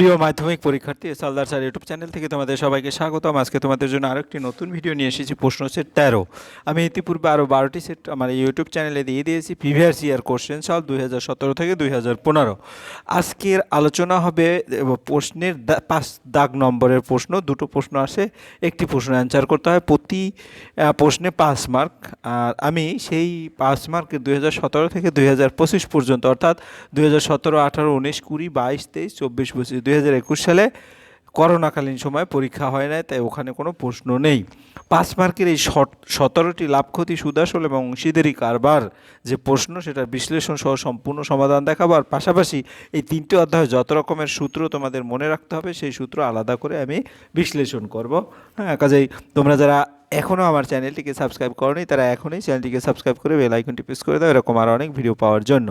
প্রিয় মাধ্যমিক পরীক্ষার্থী, সালদার স্যার ইউটিউব চ্যানেল থেকে তোমাদের সবাইকে স্বাগতম। আজকে তোমাদের জন্য আরেকটি নতুন ভিডিও নিয়ে এসেছি। প্রশ্ন সেট 13। আমি ইতিপূর্বে আরও 12টি সেট আমার ইউটিউব চ্যানেলে দিয়ে দিয়েছি। প্রিভিয়াস ইয়ার কোশ্চেন সলভ 2017 থেকে 2015। আজকের আলোচনা হবে প্রশ্নের 5 দাগ নম্বরের প্রশ্ন। দুটো প্রশ্ন আসে, একটি প্রশ্ন অ্যান্সার করতে হয়। প্রতি প্রশ্নে 5 মার্ক। আর আমি সেই 5 মার্কে 2017 থেকে 2025 পর্যন্ত, অর্থাৎ 2017, 18, 19, 20, 22, 23, 24, 25, 2021 সালে করোনাকালীন সময় পরীক্ষা হয় নাই, তাই ওখানে কোনো প্রশ্ন নেই। 5 মার্কের এই 17টি লাভ ক্ষতি, সুদ আসল এবং অংশীদারি কারবার যে প্রশ্ন, সেটার বিশ্লেষণ সহ সম্পূর্ণ সমাধান দেখাবো। আর পাশাপাশি এই 3টে অধ্যায়ে যত রকমের সূত্র তোমাদের মনে রাখতে হবে, সেই সূত্র আলাদা করে আমি বিশ্লেষণ করব। হ্যাঁ, কাজেই তোমরা যারা এখনও আমার চ্যানেলটিকে সাবস্ক্রাইব করোনি, তারা এখনই চ্যানেলটিকে সাবস্ক্রাইব করে বেল আইকনটি প্রেস করে দাও, এরকম আরও অনেক ভিডিও পাওয়ার জন্য।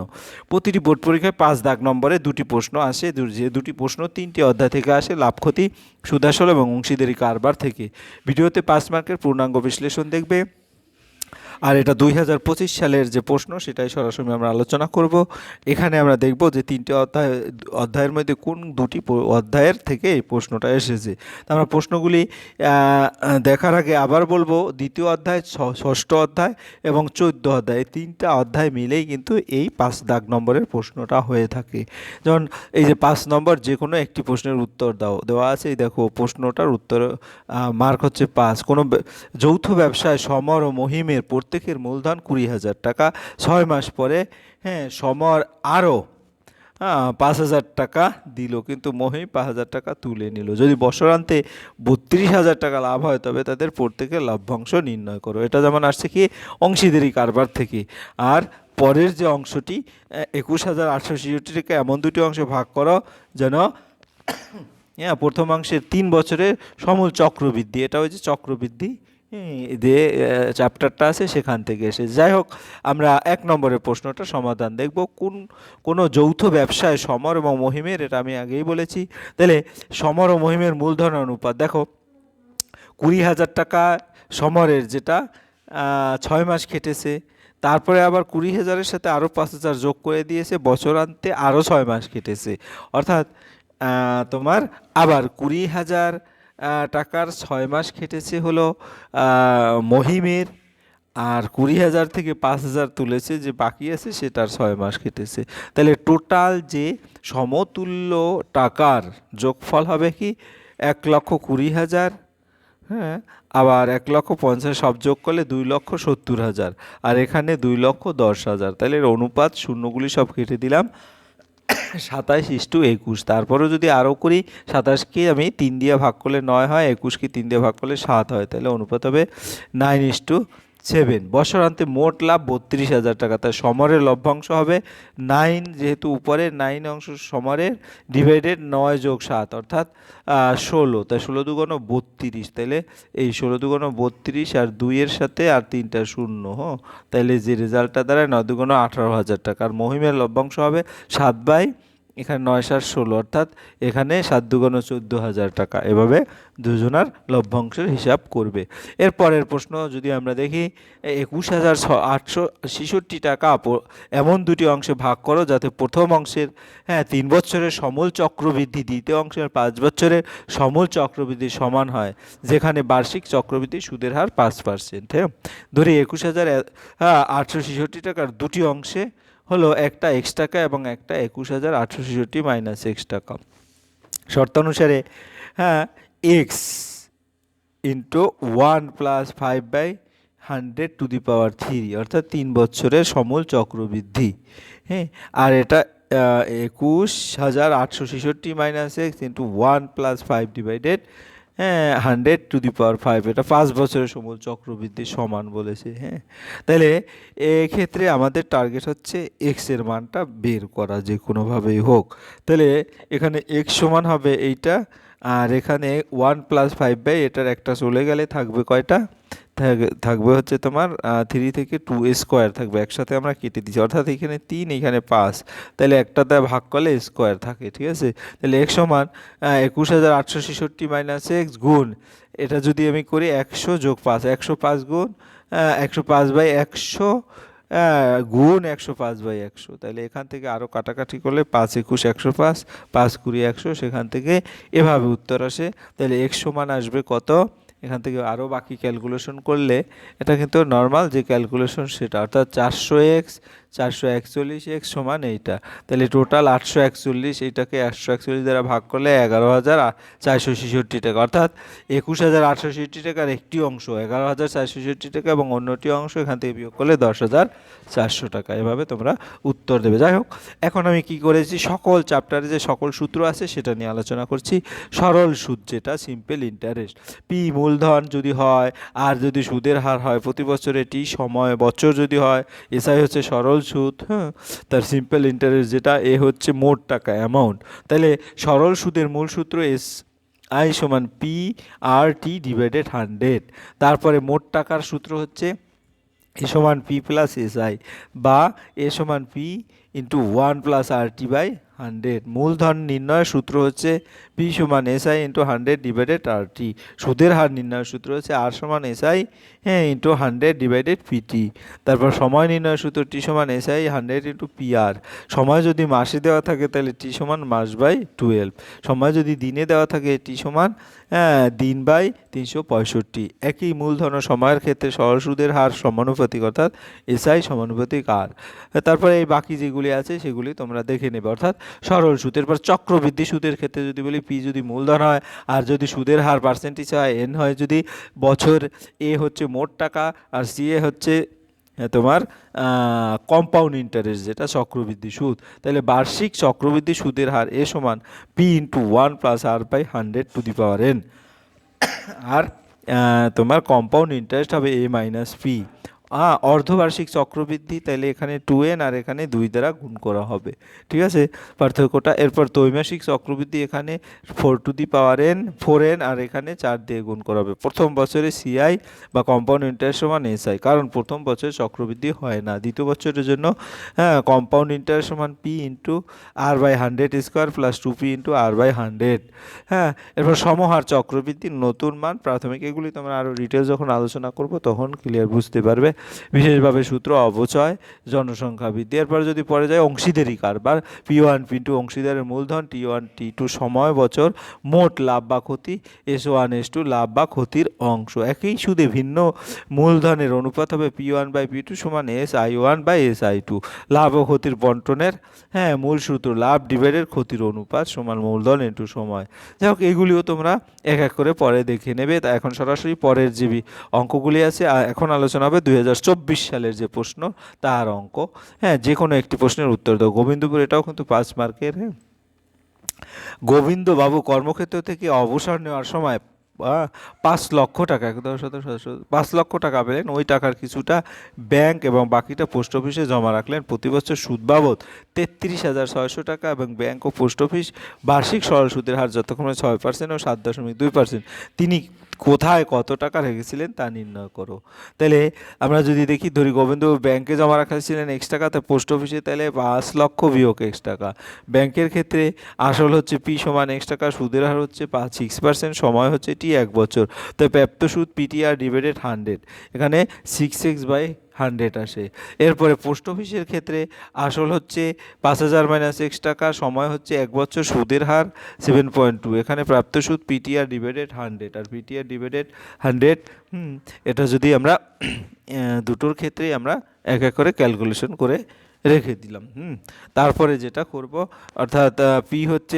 প্রতিটি বোর্ড পরীক্ষায় 5 দাগ নম্বরে 2টি প্রশ্ন আসে, যে 2টি প্রশ্ন 3টি অধ্যায় থেকে আসে, লাভ ক্ষতি, সুদ আসল এবং অংশীদারি কারবার থেকে। ভিডিওতে 5 মার্কের পূর্ণাঙ্গ বিশ্লেষণ দেখবে। আর এটা 2025 সালের যে প্রশ্ন, সেটাই সরাসরি আমরা আলোচনা করব। এখানে আমরা দেখব যে 3টে অধ্যায়ের মধ্যে কোন 2টি অধ্যায়ের থেকে এই প্রশ্নটা এসেছে। তো আমরা প্রশ্নগুলি দেখার আগে আবার বলবো, দ্বিতীয় অধ্যায়, ষষ্ঠ অধ্যায় এবং 14 অধ্যায়, 3টা অধ্যায় মিলেই কিন্তু এই 5 দাগ নম্বরের প্রশ্নটা হয়ে থাকে। যেমন এই যে 5 নম্বর, যে কোনো একটি প্রশ্নের উত্তর দেওয়া আছে। এই দেখো, প্রশ্নটার উত্তর মার্ক হচ্ছে 5। কোনো যৌথ ব্যবসায় সমর ও মহিমের প্রত্যেকের মূলধন 20,000 টাকা। 6 মাস পরে সমর আরও 5,000 টাকা দিল, কিন্তু মহিম 5,000 টাকা তুলে নিল। যদি বছরান্তে 32,000 টাকা লাভ হয়, তবে তাদের প্রত্যেকের লভ্যাংশ নির্ণয় করো। এটা যেমন আসছে কি অংশীদারি কারবার থেকে। আর পরের যে অংশটি, 21,866 টাকা, এমন 2টি অংশে ভাগ করো যেন প্রথম অংশের 3 বছরের সমূল চক্রবৃদ্ধি, এটা হচ্ছে চক্রবৃদ্ধি যে চ্যাপ্টারটা আছে সেখান থেকে এসে। যাই হোক, আমরা 1 নম্বরের প্রশ্নটা সমাধান দেখব। কোনো যৌথ ব্যবসায় সমর এবং মহিমের, এটা আমি আগেই বলেছি। তাহলে সমর ও মহিমের মূলধন অনুপাত দেখো, 20,000 টাকা সমরের, যেটা 6 মাস খেটেছে। তারপরে আবার 20,000-এর সাথে আরও 5,000 যোগ করে দিয়েছে, বছরান্তে আরও 6 মাস কেটেছে। অর্থাৎ তোমার আবার 20,000 টাকার 6 মাস খেটেছে হলো মহিমের, আর 20,000 থেকে 5,000 তুলেছে, যে বাকি আছে সেটার 6 মাস কেটেছে। তাহলে টোটাল যে সমতুল্য টাকার যোগফল হবে কি 1,20,000। হ্যাঁ, আবার 1,50,000 সব যোগ করলে 2,70,000, আর এখানে 2,10,000। তাহলে এর অনুপাত, শূন্যগুলি সব কেটে দিলাম, 27:21। তারপরেও যদি আরও করি, 27কে আমি 3 দিয়ে ভাগ করলে 9 হয়, 21কে 3 দিয়ে ভাগ করলে 7 হয়। তাহলে অনুপাত হবে 9:7। বছরান্তে মোট লাভ 32,000 টাকা। তাই সমরের লভ্যাংশ হবে 9, যেহেতু উপরে 9 অংশ সমরের, ডিভাইডেড 9 যোগ 7, অর্থাৎ 16। তাই 16 দুগুণ 32। তাহলে এই 16 দুগুণ 32, আর 2-এর সাথে আর 3টা শূন্য। তাহলে যে রেজাল্টটা দাঁড়ায় 9 দুগুণ 18,000 টাকা। আর মহিমের লভ্যাংশ হবে 7 বাই, এখানে 9 7 16, অর্থাৎ এখানে 7 দুগুণ 14,000 টাকা। এভাবে দুজনার লভ্যাংশের হিসাব করবে। এর পরের প্রশ্ন যদি আমরা দেখি, 21,866 টাকা এমন 2টি অংশে ভাগ করো যাতে প্রথম অংশের 3 বছরের সমূল চক্রবৃদ্ধি দ্বিতীয় অংশের 5 বছরের সমূল চক্রবৃদ্ধি সমান হয়, যেখানে বার্ষিক চক্রবৃদ্ধি সুদের হার 5%। হ্যাঁ, ধরি 21,866 টাকার 2টি অংশে হলো, একটা x টাকা এবং একটা 21,866 মাইনাস x টাকা। শর্তানুসারে x ইন্টু 1 প্লাস 5/100⁻3, অর্থাৎ 3 বছরের সমূল চক্রবৃদ্ধি। হ্যাঁ, আর এটা 21,866 minus x into 1 plus 5 divided 100⁵, এটা 5 বছরের সমূল চক্রবৃদ্ধি সমান বলেছে। হ্যাঁ, তাহলে এক্ষেত্রে আমাদের টার্গেট হচ্ছে এক্সের মানটা বের করা, যে কোনোভাবেই হোক। তাহলে এখানে এক্স সমান হবে এইটা, আর এখানে 1 প্লাস 5 এটার একটা চলে গেলে থাকবে কয়টা, থাকবে হচ্ছে তোমার 3 থেকে 2 স্কোয়ার থাকবে, একসাথে আমরা কেটে দিচ্ছি, অর্থাৎ এখানে 3, এখানে 5। তাহলে একটাতে ভাগ করলে স্কোয়ার থাকে, ঠিক আছে। তাহলে x সমান 21,866 মাইনাস এক্স গুণ, এটা যদি আমি করি 100 যোগ 5, 105 গুণ 105/100 গুণ 105/100, তাহলে এখান থেকে আরও কাটাকাটি করলে 5×21 = 105, 5×20 = 100, সেখান থেকে এভাবে উত্তর আসে। তাহলে x সমান আসবে কত, এখান থেকে আরও বাকি ক্যালকুলেশন করলে এটা কিন্তু নর্মাল যে ক্যালকুলেশন সেটা, অর্থাৎ 400x 441x সমান এইটা। তাহলে টোটাল 841, এইটাকে 841 দ্বারা ভাগ করলে 11,466 টাকা, অর্থাৎ 21,866 টাকার একটি অংশ 11,466 টাকা এবং অন্যটি অংশ এখান থেকে বিয়োগ করলে 10,400 টাকা। এভাবে তোমরা উত্তর দেবে। যাই হোক, এখন আমি কি করেছি, সকল চ্যাপ্টারে যে সকল সূত্র আছে সেটা নিয়ে আলোচনা করছি। সরল সুদ যেটা সিম্পল ইন্টারেস্ট, পি মূলধন যদি হয় আর যদি সুদের হার হয় প্রতি বছরে, টি সময় বছর যদি হয়, এসআই হচ্ছে সরল সুদ, হ্যাঁ, তার সিম্পল ইন্টারেস্ট যেটা, এ হচ্ছে মোট টাকা অ্যামাউন্ট। তাহলে সরল সুদের মূল সূত্র SI সমান P/RT/100। তারপরে মোট টাকার সূত্র হচ্ছে এ সমান P + SI বা এ সমান P × 1 + RT/100। মূলধন নির্ণয়ের সূত্র হচ্ছে P সমান SI × 100/RT। সুদের হার নির্ণয়ের সূত্র হচ্ছে R সমান SI × 100/PT। তারপর সময় নির্ণয়ের সূত্র T সমান SI 100 × PR। সময় যদি মাসে দেওয়া থাকে তাহলে T সমান মাস/12। সময় যদি দিনে দেওয়া থাকে T সমান দিন/365। একই মূলধন ও সময়ের ক্ষেত্রে সরল সুদের হার সমানুপাতিক, অর্থাৎ SI সমানুপাতিক R। তারপরে এই বাকি যেগুলি আছে সেগুলি তোমরা দেখে নেবে, অর্থাৎ সরল সুদ। এরপর চক্রবৃদ্ধি সুদের ক্ষেত্রে যদি বলি, P যদি মূলধন হয় আর যদি সুদের হার পার্সেন্টেজ হয়, N হয় যদি বছর, A হচ্ছে মোট টাকা আর CA হচ্ছে তোমার কম্পাউন্ড ইন্টারেস্ট যেটা চক্রবৃদ্ধি সুদ। তাহলে বার্ষিক চক্রবৃদ্ধি সুদের হার A সমান P × 1 + R/100⁴ আর তোমার কম্পাউন্ড ইন্টারেস্ট হবে A - P। অর্ধবার্ষিক চক্রবৃদ্ধি, তাহলে এখানে 2n আর এখানে 2 দ্বারা গুণ করা হবে, ঠিক আছে পার্থক্যটা। এরপর ত্রৈমাসিক চক্রবৃদ্ধি, এখানে 4n আর এখানে 4 দিয়ে গুণ করা হবে। প্রথম বছরে CI বা কম্পাউন্ড ইন্টারেস্ট সমান SI, কারণ প্রথম বছরে চক্রবৃদ্ধি হয় না। দ্বিতীয় বছরের জন্য কম্পাউন্ড ইন্টারেস্ট সমান P × R/100² + 2P × R/100। হ্যাঁ, এরপর সমহার চক্রবৃদ্ধির নতুন মান প্রাথমিক, এগুলি তোমরা আরও ডিটেলস যখন আলোচনা করবো তখন ক্লিয়ার বুঝতে পারবে। বিশেষভাবে সূত্র অবচয়, জনসংখ্যা বৃদ্ধি। এরপর যদি পরে যায় অংশীদারি কারবার, P1 P2 অংশীদারের মূলধন, T1 T2 সময় বছর, মোট লাভ বা ক্ষতি, S1 S2 লাভ বা ক্ষতির অংশ। একই সুদে ভিন্ন মূলধনের অনুপাত হবে P1/P2 সমান SI1/SI2। লাভ ও ক্ষতির বন্টনের মূল সূত্র লাভ ডিভাইডেড ক্ষতির অনুপাত সমান মূলধন × সময়। যাই হোক, এগুলিও তোমরা এক এক করে পরে দেখে নেবে। তা এখন সরাসরি পরের যে অঙ্কগুলি আছে, এখন আলোচনা হবে 2024 সালের যে প্রশ্ন তার অঙ্ক। যে কোনো একটি প্রশ্নের উত্তর দাও। গোবিন্দপুর, এটাও কিন্তু 5 মার্কের। গোবিন্দবাবু কর্মক্ষেত্র থেকে অবসর নেওয়ার সময় 5 লক্ষ টাকা 5 লক্ষ টাকা পেলেন। ওই টাকার কিছুটা ব্যাংক এবং বাকিটা পোস্ট অফিসে জমা রাখলেন। প্রতি বছর সুদ বাবদ 33,600 টাকা এবং ব্যাংক ও পোস্ট অফিস বার্ষিক সরল সুদের হার যথাক্রমে 6% ও 7.2%। তিনি কোথায় কত টাকা রেখেছিলেন তা নির্ণয় করো। তাহলে আমরা যদি দেখি, ধরি গোবিন্দবাবু ব্যাংকে জমা রাখাছিলেন X টাকা, তা পোস্ট অফিসে তাহলে 5 লক্ষ বিয়োগ X টাকা। ব্যাংকের ক্ষেত্রে আসল হচ্ছে P সমান X টাকা, সুদের হার হচ্ছে 6%, সময় হচ্ছে T 1 বছর। তো প্রাপ্ত সুদ PTR/100, এখানে 6x/100 আসে। এরপরে পোস্ট অফিসের ক্ষেত্রে আসল হচ্ছে 5,000 - X টাকা, সময় হচ্ছে 1 বছর, সুদের হার 7.2, এখানে প্রাপ্ত সুদ PTR/100 আর PTR/100। এটা যদি আমরা দুটোর ক্ষেত্রেই আমরা এক এক করে ক্যালকুলেশন করে রেখে দিলাম। তারপরে যেটা করব, অর্থাৎ P হচ্ছে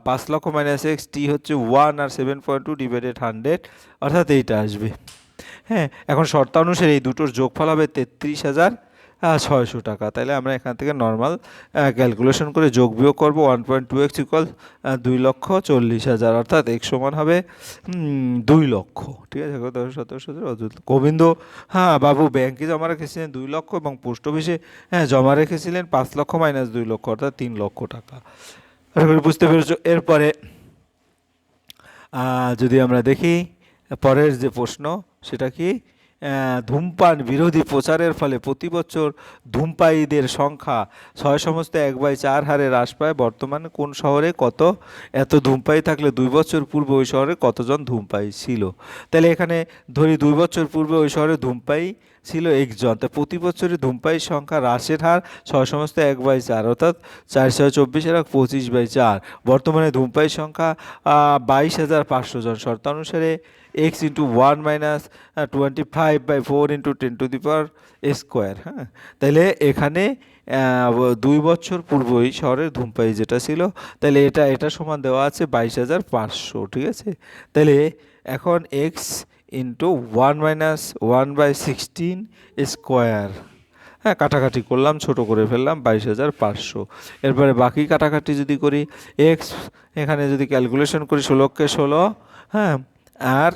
5 লক্ষ - X, T হচ্ছে 1 আর 7.2/100, অর্থাৎ এইটা আসবে। এখন শর্তানুসারে এই দুটোর যোগফল হবে 33,600 টাকা। তাহলে আমরা এখান থেকে নর্মাল ক্যালকুলেশন করে যোগ বিয়োগ করবো। 1.2x = 2,40,000, অর্থাৎ X সমান হবে 2 লক্ষ। ঠিক আছে, 17 গোবিন্দ বাবু ব্যাংকে জমা রেখেছিলেন 2 লক্ষ এবং পোস্ট অফিসে জমা রেখেছিলেন 5 লক্ষ - 2 লক্ষ, অর্থাৎ 3 লক্ষ টাকা। বুঝতে পেরেছ? এরপরে যদি আমরা দেখি পরের যে প্রশ্ন, সেটা কি, ধূমপান বিরোধী প্রচারের ফলে প্রতি বছর ধূমপায়ীদের সংখ্যা 6/1/4 হারে হ্রাস পায়। বর্তমানে কোন শহরে কত এত ধূমপায়ী থাকলে 2 বছর পূর্বে ওই শহরে কতজন ধূমপায়ী ছিল? তাহলে এখানে ধরি 2 বছর পূর্বে ওই শহরে ধূমপায়ী ছিল 1 জন, তা প্রতি বছরে ধূমপায়ীর সংখ্যা হ্রাসের হার 6/1/4, অর্থাৎ 4/24 বর্তমানে ধূমপায়ীর সংখ্যা 22,500 জন। শর্তানুসারে x ইন্টু 1-25/4 ইন্টু 10^2। হ্যাঁ, তাহলে এখানে 2 বছর পূর্বই শহরের ধূমপায়ী যেটা ছিল, তাহলে এটা সমান দেওয়া আছে 22,500। ঠিক আছে, তাহলে এখন x ইন্টু 1-1/16 হ্যাঁ, কাটাকাটি করলাম, ছোট করে ফেললাম 22,500। এরপরে বাকি কাটাকাটি যদি করি, এক্স এখানে যদি ক্যালকুলেশন করি 16কে 16, হ্যাঁ, আর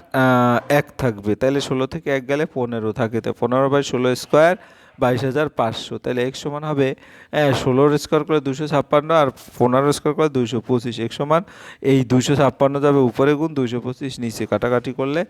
1 থাকবে, তাহলে 16 থেকে 1 গেলে 15 থাকে, তো 15/16 22,500। তাহলে x সমান হবে 16 স্কোয়ার করে 256 আর 15 স্কোয়ার করে 225। x সমান এই 256 যাবে উপরে গুণ, 225 নিচে, কাটাকাটি করলে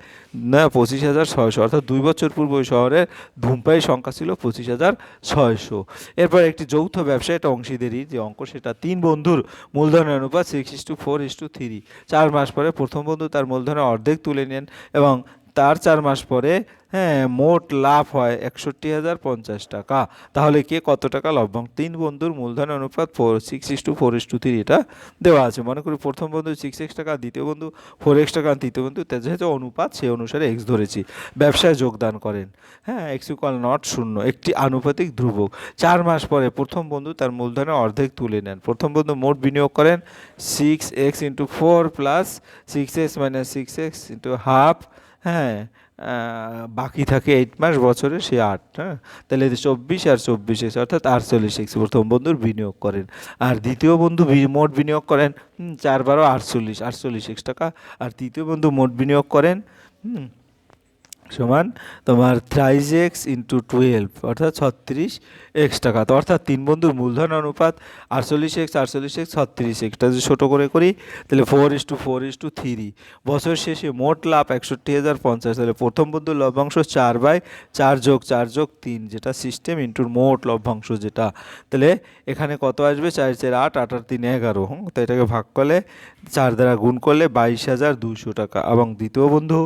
না 25,600, অর্থাৎ 2 বছর পূর্বে ওই শহরের ধূমপায়ীর সংখ্যা ছিল 25,600। এরপর একটি যৌথ ব্যবসা, এটা অংশীদারির যে অঙ্ক, সেটা 3 বন্ধুর মূলধনের অনুপাত 6:4:3। 4 মাস পরে প্রথম বন্ধু তার মূলধনের অর্ধেক তুলে নেন এবং তার 4 মাস পরে, হ্যাঁ, মোট লাভ হয় 61,050 টাকা। তাহলে কে কত টাকা লভ্যাংশ? 3 বন্ধুর মূলধনের অনুপাত 6:4:3, এটা দেওয়া আছে। মনে করি প্রথম বন্ধু 6x টাকা, দ্বিতীয় বন্ধু 4x টাকা, তৃতীয় বন্ধু, যেহেতু অনুপাত সেই অনুসারে x ধরেছি। ব্যবসায় যোগদান করেন, হ্যাঁ, x = 0, একটি আনুপাতিক ধ্রুবক। 4 মাস পরে প্রথম বন্ধু তার মূলধনের অর্ধেক তুলে নেন। প্রথম বন্ধু মোট বিনিয়োগ করেন 6x × 4 plus 6x - 6x × half, হ্যাঁ, বাকি থাকে 8 মাস, বছরে সে 8। হ্যাঁ, তাহলে 24 আর 24x, অর্থাৎ 48x প্রথম বন্ধুর বিনিয়োগ করেন। আর দ্বিতীয় বন্ধু মোট বিনিয়োগ করেন 4×12 48x টাকা। আর তৃতীয় বন্ধু মোট বিনিয়োগ করেন সমান তোমার 3x × 12, অর্থাৎ 36x টাকা। তো অর্থাৎ 3 বন্ধুর মূলধন অনুপাত 48x 36x যদি ছোটো করে করি, তাহলে 4:4:3। বছর শেষে মোট লাভ 61,050। তাহলে প্রথম বন্ধুর লভ্যাংশ 4/4 + 4 + 3, যেটা সিস্টেম, ইন্টুর মোট লভ্যাংশ যেটা। তাহলে এখানে কত আসবে? 4 4 8, 8 আর 3 11। তো এটাকে ভাগ করলে 4 দ্বারা গুণ করলে 22,200 টাকা। এবং দ্বিতীয় বন্ধু,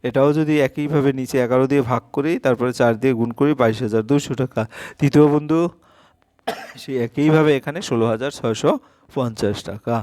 এটাও যদি একইভাবে নিচে 11 দিয়ে ভাগ করি, তারপরে 4 দিয়ে গুণ করি, 22,200 টাকা। তৃতীয় বন্ধু সেই একইভাবে এখানে 16,650 টাকা।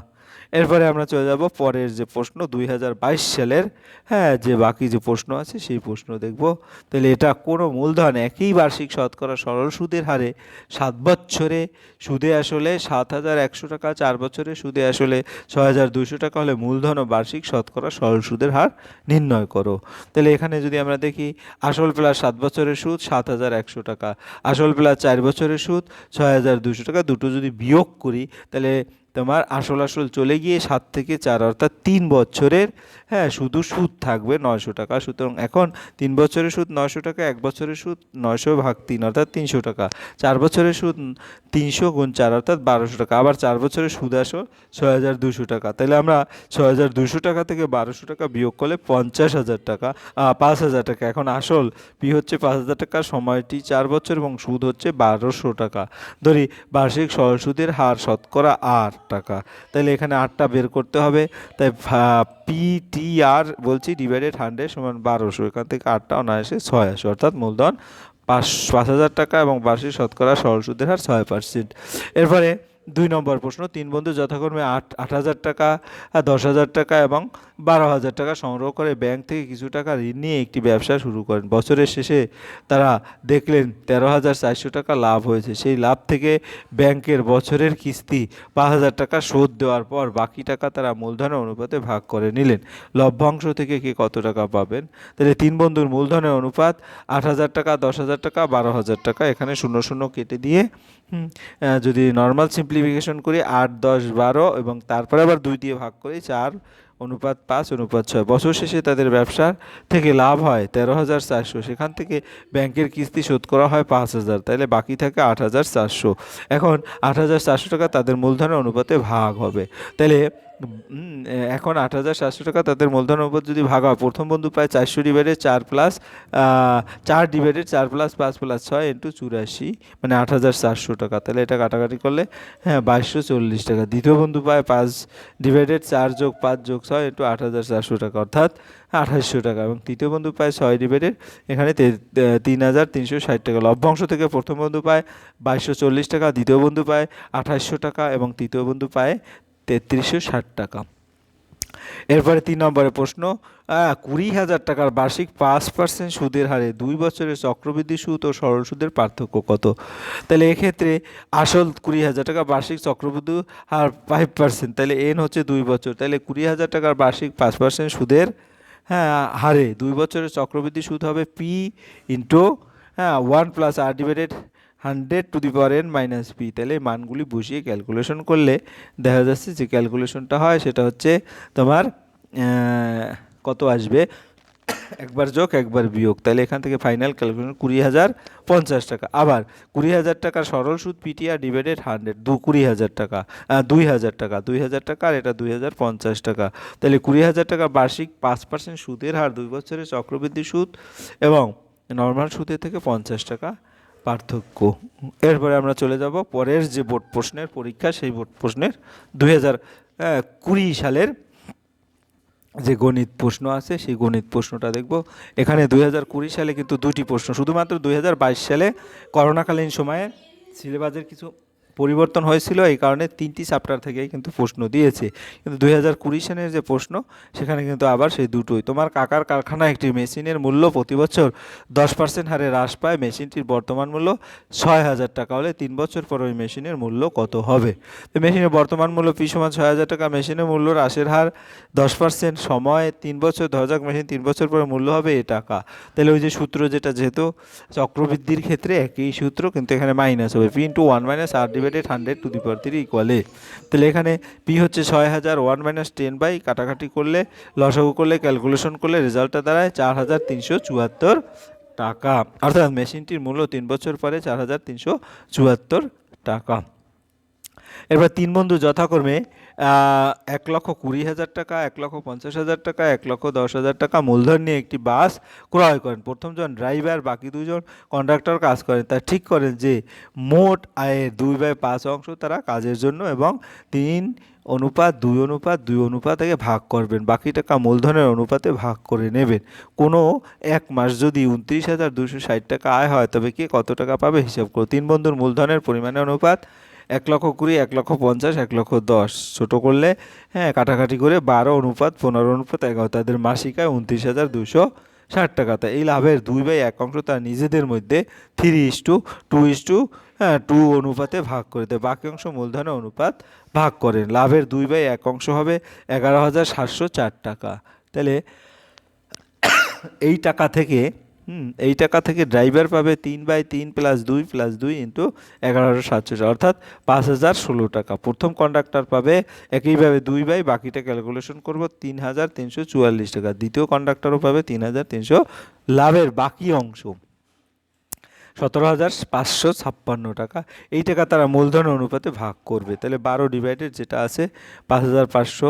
এরপরে আমরা চলে যাব পরের যে প্রশ্ন, 2022 সালের, হ্যাঁ, যে বাকি যে প্রশ্ন আছে সেই প্রশ্ন দেখব। তাহলে এটা কোনো মূলধন একই বার্ষিক শতকরা সরল সুদের হারে 7 বছরে সুদে আসলে 7,100 টাকা, 4 বছরে সুদে আসলে 6,200 টাকা হলে মূলধন ও বার্ষিক শতকরা সরল সুদের হার নির্ণয় করো। তাহলে এখানে যদি আমরা দেখি, আসল প্লাস 7 বছরের সুদ 7,100 টাকা, আসল প্লাস 4 বছরের সুদ 6,200 টাকা, দুটো যদি বিয়োগ করি, তাহলে তোমার আসল চলে গিয়ে 7 থেকে 4, অর্থাৎ 3 বছরের, হ্যাঁ, শুধু সুদ থাকবে 900 টাকা। সুতরাং এখন 3 বছরের সুদ 900 টাকা, 1 বছরের সুদ 900/3, অর্থাৎ 300 টাকা, 4 বছরের সুদ 300 × 4, অর্থাৎ 1200 টাকা, আবার 4 বছরের সুদ আসল 6,200 টাকা। তাহলে আমরা 6,200 টাকা থেকে 1200 টাকা বিয়োগ করলে 50,000 টাকা, 5,000 টাকা। এখন আসল পি হচ্ছে 5,000 টাকা, সময়টি 4 বছর এবং সুদ হচ্ছে 1200 টাকা। ধরি বার্ষিক সরল সুদের হার শতকরা 8 টাকা। তাহলে এখানে 8টা বের করতে হবে, তাই PTR বলছি ডিভাইডেড 100 সমান 1200। এখান থেকে 8টা অনায়াসে 6 আসে, অর্থাৎ মূলধন 5,000 টাকা এবং বার্ষিক শতকরা সরল সুদের হার 6%। এরপরে 2 নম্বর প্রশ্ন, 3 বন্ধু যথাক্রমে 8,000 টাকা, 10,000 টাকা এবং 12,000 টাকা সংগ্রহ করে ব্যাংক থেকে কিছু টাকা ঋণ নিয়ে একটি ব্যবসা শুরু করেন। বছরের শেষে তারা দেখলেন 13,400 টাকা লাভ হয়েছে। সেই লাভ থেকে ব্যাংকের বছরের কিস্তি 5,000 টাকা শোধ দেওয়ার পর বাকি টাকা তারা মূলধনের অনুপাতে ভাগ করে নিলেন। লভ্যাংশ থেকে কে কত টাকা পাবেন? তাহলে 3 বন্ধুর মূলধনের অনুপাত 8,000 টাকা, 10,000 টাকা, 12,000 টাকা। এখানে 0 0 কেটে দিয়ে যদি নর্মাল সিম্পলিফিকেশন করি 8 10 12 এবং তারপরে আবার 2 দিয়ে ভাগ করি, 4:5:6। বছর শেষে তাদের ব্যবসার থেকে লাভ হয় 13,400। সেখান থেকে ব্যাংকের কিস্তি শোধ করা হয় 5,000, তাহলে বাকি থাকে 8,400। এখন 8,400 টাকা তাদের মূলধনের অনুপাতে ভাগ হবে। তাহলে এখন 8,700 টাকা তাদের মূলধনের উপর যদি ভাগ হয়, প্রথম বন্ধু পায় 400 divided 4 plus 4 divided 4 plus 5 plus 6 into 84, মানে 8,400 টাকা। তাহলে এটা কাটাকাটি করলে 2240 টাকা। দ্বিতীয় বন্ধু পায় 5 ডিভাইডেড 4 যোগ 5 যোগ 6 ইন্টু 8,400 টাকা, অর্থাৎ 2800 টাকা। এবং তৃতীয় বন্ধু পায় 6 ডিভাইডেড এখানে 3,360 টাকা। লভ্যাংশ থেকে প্রথম বন্ধু পায় 2240 টাকা, দ্বিতীয় বন্ধু পায় 2800 টাকা এবং তৃতীয় বন্ধু পায় 3360 টাকা। এরপরে 3 নম্বরের প্রশ্ন, 20,000 টাকার বার্ষিক 5% সুদের হারে 2 বছরের চক্রবৃদ্ধি সুদ ও সরল সুদের পার্থক্য কত? তাহলে এক্ষেত্রে আসল 20,000 টাকা, বার্ষিক চক্রবৃদ্ধি হার 5%, তাহলে এন হচ্ছে 2 বছর, তাহলে 20,000 টাকার বার্ষিক 5% সুদের হারে 2 বছরের চক্রবৃদ্ধি সুদ হবে P into 1 plus r divided 100 to the power n minus P. তাহলে মানগুলি বসিয়ে ক্যালকুলেশন করলে দেখা যাচ্ছে যে ক্যালকুলেশনটা হয় সেটা হচ্ছে তোমার কত আসবে, একবার যোগ একবার বিয়োগ। তাহলে এখান থেকে ফাইনাল ক্যালকুলেশন 20,050 টাকা। আবার 20,000 টাকার সরল সুদ পিটিআর ডিভাইডেড 100, 20,000 টাকা, 2,000 টাকা, 2,000 টাকা, আর এটা 2,050 টাকা। তাহলে 20,000 টাকা বার্ষিক 5% সুদের হার 2 বছরের চক্রবৃদ্ধি সুদ এবং নর্মাল সুদের থেকে 50 টাকা পার্থক্য। এরপরে আমরা চলে যাব পরের যে বোর্ড প্রশ্নের পরীক্ষা, সেই বোর্ড প্রশ্নের 2020 সালের যে গণিত প্রশ্ন আছে সেই গণিত প্রশ্নটা দেখব। এখানে 2020 সালে কিন্তু দুটি প্রশ্ন, শুধুমাত্র 2022 সালে করোনাকালীন সময়ে সিলেবাসের কিছু পরিবর্তন হয়েছিল, এই কারণে 3টি চ্যাপ্টার থেকেই কিন্তু প্রশ্ন দিয়েছে। কিন্তু 2020 সালের যে প্রশ্ন সেখানে কিন্তু আবার সেই দুটোই। তোমার কাকার কারখানায় একটি মেশিনের মূল্য প্রতি বছর 10% হারে হ্রাস পায়, মেশিনটির বর্তমান মূল্য 6,000 টাকা হলে 3 বছর পর ওই মেশিনের মূল্য কত হবে? তো মেশিনের বর্তমান মূল্য পি সমান 6,000 টাকা, মেশিনের মূল্য হ্রাসের হার 10%, সময় 3 বছর, ধরা যাক মেশিন 3 বছর পরে মূল্য হবে এ টাকা। তাহলে ওই যে সূত্র যেটা, যেহেতু চক্রবৃদ্ধির ক্ষেত্রে একই সূত্র কিন্তু এখানে মাইনাস হবে, P into 1 minus R divided 100 to the power 3 equal A. তাহলে এখানে পি হচ্ছে 6,000, 1 মাইনাস 10 বাই কাটাকাটি করলে লসাগু করলে ক্যালকুলেশন করলে রেজাল্টটা দাঁড়ায় 4,374 টাকা, অর্থাৎ মেশিনটির মূল্য 3 বছর পরে 4,374 টাকা। এবার 3 বন্ধু যথাক্রমে 1,20,000 টাকা, 1,50,000 টাকা, 1,10,000 টাকা মূলধন নিয়ে একটি বাস ক্রয় করেন। প্রথম জন ড্রাইভার, বাকি দুজন কন্ডাক্টর কাজ করেন। তা ঠিক করেন যে মোট আয়ের 2/5 অংশ তারা কাজের জন্য এবং 3:2:2 থেকে ভাগ করবেন, বাকি টাকা মূলধনের অনুপাতে ভাগ করে নেবেন। কোনো এক মাস যদি 29,260 টাকা আয় হয় তবে কে কত টাকা পাবে হিসাব করো। 3 বন্ধুর মূলধনের পরিমাণের অনুপাত 1,20,000, 1,50,000, 1,10,000 ছোটো করলে কাটাকাটি করে 12:15:11, তাদের মাসিক আয় 29,260 টাকা। তা এই লাভের 2/1 অংশ তার নিজেদের মধ্যে 3:2:2 অনুপাতে ভাগ করে দেয়, বাকি অংশ মূলধনের অনুপাত ভাগ করেন। লাভের 2/1 অংশ হবে 11,704 টাকা। তাহলে এই টাকা থেকে ড্রাইভার পাবে 3/3 প্লাস 2 ইন্টু 11,700, অর্থাৎ 5,016 টাকা। প্রথম কন্ডাক্টর পাবে একইভাবে 2 বাকিটা ক্যালকুলেশন করব 3,344 টাকা। দ্বিতীয় কন্ডাক্টরও পাবে 3,300, লাভের বাকি অংশ 17,556 টাকা। এই টাকা তারা মূলধন অনুপাতে ভাগ করবে। তাহলে 12 ডিভাইডেড যেটা আছে 5,500,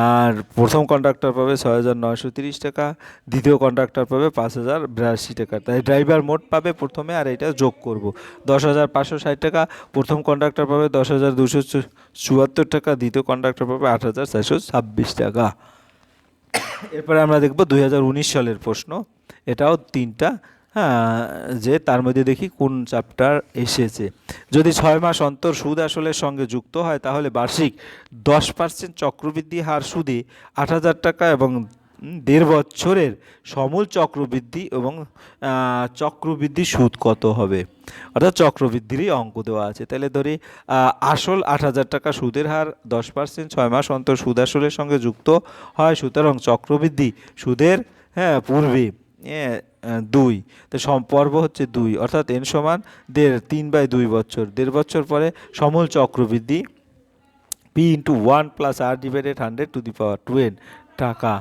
আর প্রথম কন্ডাক্টর পাবে 6,930 টাকা, দ্বিতীয় কন্ডাক্টর পাবে 5,082 টাকা। তাই ড্রাইভার মোট পাবে প্রথমে, আর এটা যোগ করব 10,560 টাকা, প্রথম কন্ডাক্টর পাবে 10,274 টাকা, দ্বিতীয় কন্ডাক্টর পাবে 8,426 টাকা। এরপরে আমরা দেখব 2019 সালের প্রশ্ন, এটাও 3টা, যে তার মধ্যে দেখি কোন চ্যাপ্টার এসেছে। যদি 6 মাস অন্তর সুদ আসলের সঙ্গে যুক্ত হয় তাহলে বার্ষিক 10% চক্রবৃদ্ধি হার সুদে 8,000 টাকা এবং 1.5 বছরের সমূল চক্রবৃদ্ধি এবং চক্রবৃদ্ধি সুদ কত হবে? অর্থাৎ চক্রবৃদ্ধিরই অঙ্ক দেওয়া আছে। তাহলে ধরি আসল 8,000 টাকা, সুদের হার 10%, 6 মাস অন্তর সুদ আসলের সঙ্গে যুক্ত হয়, সুতরাং চক্রবৃদ্ধি সুদের পূর্বে 2, তো পর্ব হচ্ছে 2, অর্থাৎ n সমান 3/2 বছর, 1.5 বছর পরে সমূল চক্রবৃদ্ধি P into 1 plus r divided 100 to the power 2n টাকা।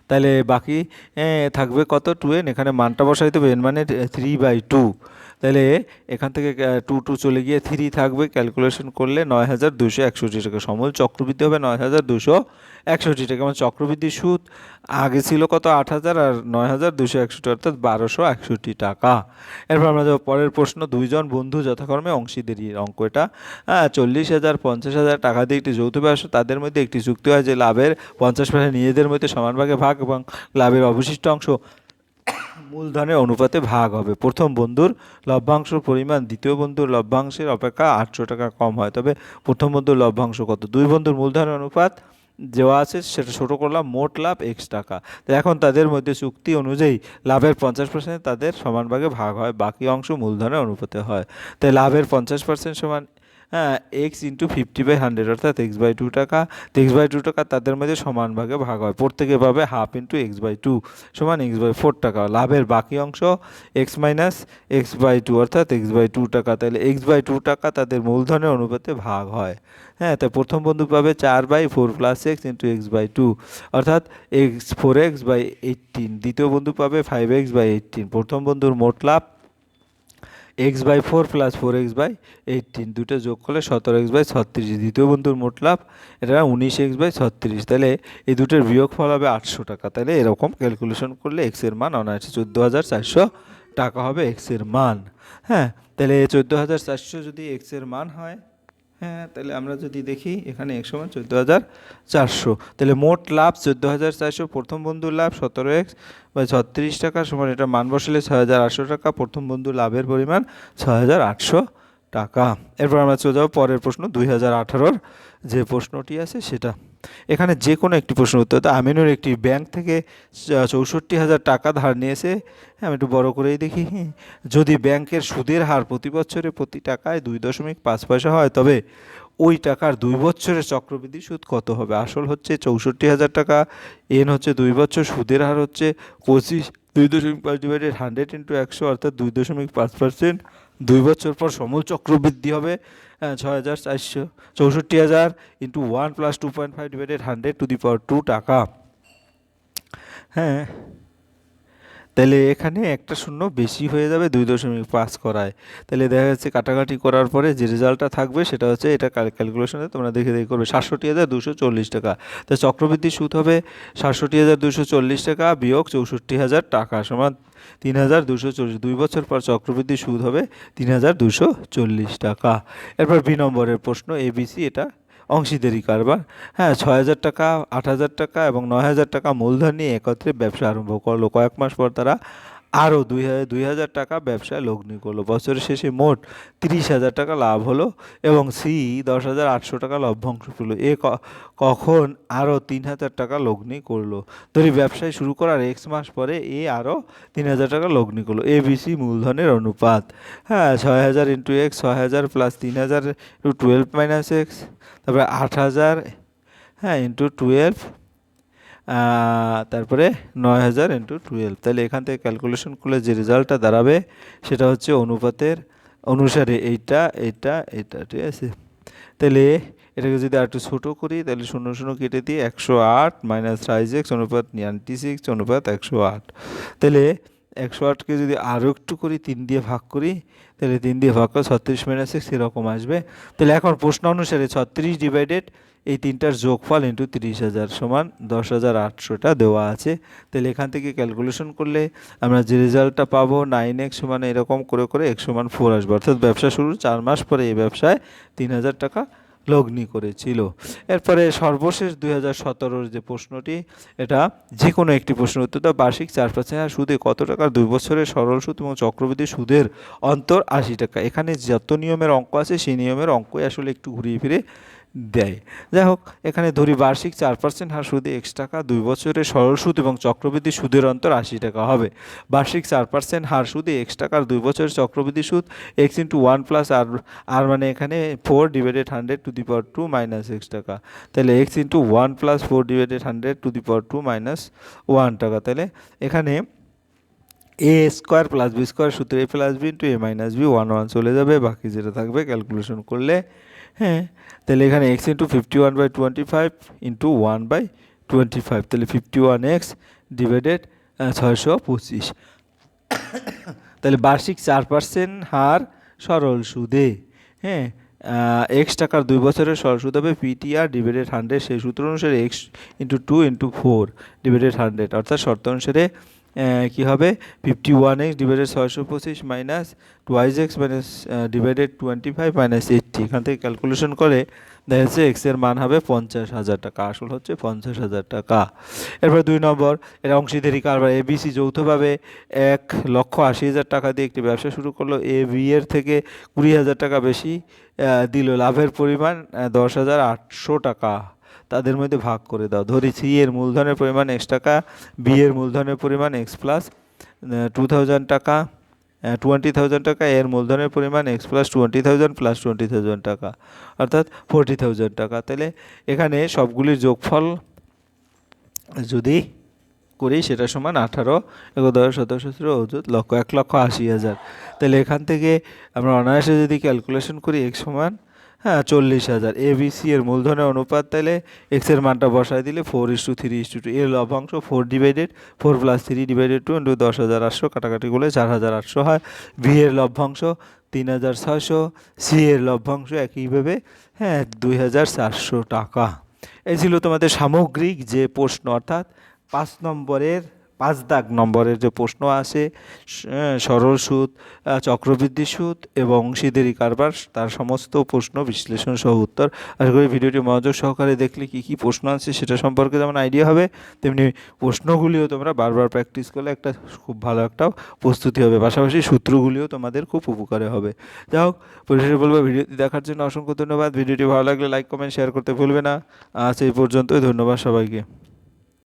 তাহলে বাকি থাকবে কত? 2n, এখানে মানটা বসাই দেবে, n মানে 3/2, তাহলে এখান থেকে টু টু চলে গিয়ে 3 থাকবে, ক্যালকুলেশন করলে 9,261 টাকা। সমূল চক্রবৃদ্ধি হবে 9,261 টাকা। মানে চক্রবৃদ্ধি সুদ আগে ছিল কত 8,000 আর 9,261 অর্থাৎ 1,261 টাকা। এরপর আমরা যাবো পরের প্রশ্ন। দুইজন বন্ধু যথাক্রমে অংশীদারি অঙ্ক এটা। 40,000 50,000 টাকা দিয়ে একটি যৌথ ব্যবসা, তাদের মধ্যে একটি চুক্তি হয় যে লাভের 50% নিজেদের মধ্যে সমান ভাগে ভাগ এবং লাভের অবশিষ্ট অংশ মূলধনের অনুপাতে ভাগ হবে। প্রথম বন্ধুর লভ্যাংশের পরিমাণ দ্বিতীয় বন্ধুর লভ্যাংশের অপেক্ষা 800 টাকা কম হয়, তবে প্রথম বন্ধুর লভ্যাংশ কত? দুই বন্ধুর মূলধনের অনুপাত দেওয়া আছে, সেটা ছোটো করলাম, মোট লাভ x টাকা। তো এখন তাদের মধ্যে চুক্তি অনুযায়ী লাভের 50% তাদের সমান ভাগে ভাগ হয়, বাকি অংশ মূলধনের অনুপাতে হয়। তাই লাভের 50% সমান এক্স ইন্টু 50/100 অর্থাৎ x/2 টাকা। তো x/2 টাকা তাদের মধ্যে সমান ভাগে ভাগ হয়, প্রত্যেকে পাবে হাফ ইন্টু x/2 সমান x/4 টাকা। লাভের বাকি অংশ x মাইনাস x/2 অর্থাৎ x/2 টাকা। তাহলে x/2 টাকা তাদের মূলধনের অনুপাতে ভাগ হয়। তাই প্রথম বন্ধু পাবে 4/4 প্লাস এক্স ইন্টু x/2 অর্থাৎ4x/18। দ্বিতীয় বন্ধু পাবে 5x/18। প্রথম বন্ধুর মোট লাভ x/4 প্লাস 4x/18, দুটো যোগ করলে 17x/36। দ্বিতীয় বন্ধুর মোট লাভ এটা 19x/36। তাহলে এই দুটোর বিয়োগফল হবে 800 টাকা। তাহলে এরকম ক্যালকুলেশন করলে এক্সের মান অনায়াসে 14,400 টাকা হবে এক্সের মান। তাহলে 14,400 যদি এক্সের মান হয়, তাহলে আমরা যদি দেখি এখানে x সমান 14,400, তাহলে মোট লাভ 14,400, প্রথম বন্ধুর লাভ 17x/36 টাকা সমান, এটা মান বসালে 6,800 টাকা। প্রথম বন্ধুর লাভের পরিমাণ 6,800 টাকা। এরপর আমরা চলে যাবো পরের প্রশ্ন, 2018-র যে প্রশ্নটি আছে সেটা। এখানে যে কোনো একটি প্রশ্ন উত্তর। তো আমিনুর একটি ব্যাংক থেকে 64,000 টাকা ধার নিয়েছে। আমি একটু বড় করেই দেখি। যদি ব্যাংকের সুদের হার প্রতি বছরে প্রতি টাকায় 2.5 পয়সা হয়, তবে ওই টাকার 2 বছরের চক্রবৃদ্ধি সুদ কত হবে? আসল হচ্ছে 64,000 টাকা, এন হচ্ছে 2 বছর, সুদের হার হচ্ছে 25, 2.5 ডিভাইডেড 100 ইন্টু 100 অর্থাৎ 2.5%। 2 বছর পর সমূল চক্রবৃদ্ধি হবে 6,400, 64,000 ইন্টু 1 প্লাস 2.5 ডিভাইডেড 100 টাকা। তাহলে এখানে একটা শূন্য বেশি হয়ে যাবে 2.5 করায়। তাহলে দেখা যাচ্ছে কাটাকাটি করার পরে যে রেজাল্টটা থাকবে সেটা হচ্ছে, এটা ক্যালকুলেশনে তোমরা দেখে করবে, 67,240 টাকা। তো চক্রবৃদ্ধি সুদ হবে 67,240 টাকা বিয়োগ 64,000 টাকা সমান 3,240। 2 বছর পর চক্রবৃদ্ধি সুদ হবে 3,240 টাকা। এরপর বি নম্বরের প্রশ্ন, এবিসি, এটা অংশীদারি কারবার। 6,000 টাকা, 8,000 টাকা এবং 9,000 টাকা মূলধন নিয়ে একত্রে ব্যবসা আরম্ভ করলো। কয়েক মাস পর তারা আরও 2,000 টাকা ব্যবসায় লগ্নি করলো। বছরের শেষে মোট 30,000 টাকা লাভ হলো এবং সি 10,800 টাকা লভ্যাংশ পেল। এ কখন আরও 3,000 টাকা লগ্নি করলো? ধরি ব্যবসায় শুরু করার x মাস পরে এ আরও 3,000 টাকা লগ্নি করলো। এবিসি মূলধনের অনুপাত 6,000 into x, 6,000 plus 3,000 into 12 minus x, তারপরে 8,000 ইন্টু 12, তারপরে 9,000 ইন্টু 12। তাহলে এখান থেকে ক্যালকুলেশন করলে যে রেজাল্টটা দাঁড়াবে সেটা হচ্ছে অনুপাতের অনুসারে এইটা এটা এটা, ঠিক আছে। তাহলে এটাকে যদি আর একটু ছোটো করি, তাহলে 0 0 কেটে দিয়ে 108 মাইনাস 5x অনুপাত 96 অনুপাত 108। তাহলে 108কে যদি আরও একটু করি, 3 দিয়ে ভাগ করি, তাহলে 3 দিয়ে ভাগ করে 36 মাইনাস 6 এরকম আসবে। তাহলে এখন প্রশ্ন অনুসারে 36 ডিভাইডেড এই তিনটার যোগফল ইন্টু 30,000 সমান 10,800টা দেওয়া আছে। তাহলে এখান থেকে ক্যালকুলেশন করলে আমরা যে রেজাল্টটা পাবো 9x সমান এরকম করে করে x সমান 4 আসবে, অর্থাৎ ব্যবসা শুরুর 4 মাস পরে এই ব্যবসায় 3,000 টাকা লগ্নি করেছিল। এরপরে সর্বশেষ 2017-র যে প্রশ্নটি, এটা যে কোনো একটি প্রশ্ন উত্তর দাও। বার্ষিক 4% সুদে কত টাকার 2 বছরের সরল সুদ এবং চক্রবৃদ্ধি সুদের অন্তর 80 টাকা। এখানে যত নিয়মের অঙ্ক আছে সেই নিয়মের অঙ্কই আসলে একটু ঘুরিয়ে ফিরে দেয়। যাই হোক, এখানে ধরি বার্ষিক 4% হার সুদে x টাকা, 2 বছরের সরল সুদ এবং চক্রবৃদ্ধি সুদের অন্তর 80 টাকা হবে। বার্ষিক 4% হার সুদে x টাকার 2 বছরের চক্রবৃদ্ধি সুদ x ইন্টু 1 প্লাস আর, আর মানে এখানে 4 ডিভাইডেড 100 মাইনাস x টাকা। তাহলে x into 1 plus 4 divided 100 minus 1 টাকা। তাহলে এখানে এ স্কোয়ার প্লাস বি স্কোয়ার সূত্রে এ প্লাস বি ইন্টু এ মাইনাস বি 1 1 চলে যাবে, বাকি যেটা থাকবে ক্যালকুলেশন করলে। তাহলে এখানে x ইন্টু 51/25 ইন্টু 1/25, তাহলে 51x ডিভাইডেড 625। তাহলে বার্ষিক 4% হার সরল সুদে, হ্যাঁ, এক্স টাকার 2 বছরের সরল সুদ হবে পিটিআর ডিভাইডেড 100। সেই সূত্র অনুসারে এক্স ইন্টু 2 ইন্টু 4 ডিভাইডেড 100, অর্থাৎ শর্ত অনুসারে কী হবে 51x divided 625 minus 2x minus divided 25 minus 80। এখান থেকে ক্যালকুলেশন করে দেখা যাচ্ছে এক্সের মান হবে 50,000 টাকা, আসল হচ্ছে 50,000 টাকা। এরপর 2 নম্বর, এটা অংশীদারি কারবার। এবিসি যৌথভাবে 1,80,000 টাকা দিয়ে একটি ব্যবসা শুরু করলো। এ বি এর থেকে 20,000 টাকা বেশি দিল, লাভের পরিমাণ 10,800 টাকা। তাদের মধ্যে ভাগ করে দাও। ধরি সি এর মূলধনের পরিমাণ এক্স টাকা, বি এর মূলধনের পরিমাণ এক্স প্লাস 2,000 টাকা 20,000 টাকা, এর মূলধনের পরিমাণ এক্স প্লাস 20,000 প্লাস 20,000 টাকা, অর্থাৎ 40,000 টাকা। তাহলে এখানে সবগুলির যোগফল যদি করি সেটা সমান 18, 11, 17, 17, 1,80,000। তাহলে এখান থেকে আমরা অনায়াসে যদি ক্যালকুলেশন করি এক্স সমান 40,000। এবিসি এর মূলধনের অনুপাত, তাহলে এক্সের মানটা বসায় দিলে 4:3:2। এর লভ্যাংশ 4 ডিভাইডেড 4 প্লাস 3 ডিভাইডেড 2 ইন্টু 10,800, কাটাকাটি করলে 4,800 হয়। বি এর লভ্যাংশ 3,600, সি এর লভ্যাংশ একইভাবে 2,400 টাকা। এই ছিল তোমাদের সামগ্রিক যে প্রশ্ন, অর্থাৎ 5 নম্বরের 5 দাগ নম্বরের যে প্রশ্ন আসে সরল সুদ, চক্রবৃদ্ধি সুদ এবং অংশীদারি কারবার, তার সমস্ত প্রশ্ন বিশ্লেষণ সহ উত্তর। আশা করি ভিডিওটি মনোযোগ সহকারে দেখলে কী কী প্রশ্ন আছে সেটা সম্পর্কে যেমন আইডিয়া হবে, তেমনি প্রশ্নগুলিও তোমরা বারবার প্র্যাকটিস করলে একটা খুব ভালো একটা প্রস্তুতি হবে, পাশাপাশি সূত্রগুলিও তোমাদের খুব উপকারে হবে। যাই হোক, পরিশেষে বলবো ভিডিওটি দেখার জন্য অসংখ্য ধন্যবাদ। ভিডিওটি ভালো লাগলে লাইক কমেন্ট শেয়ার করতে ভুলবে না। আজ এই পর্যন্তই, ধন্যবাদ সবাইকে।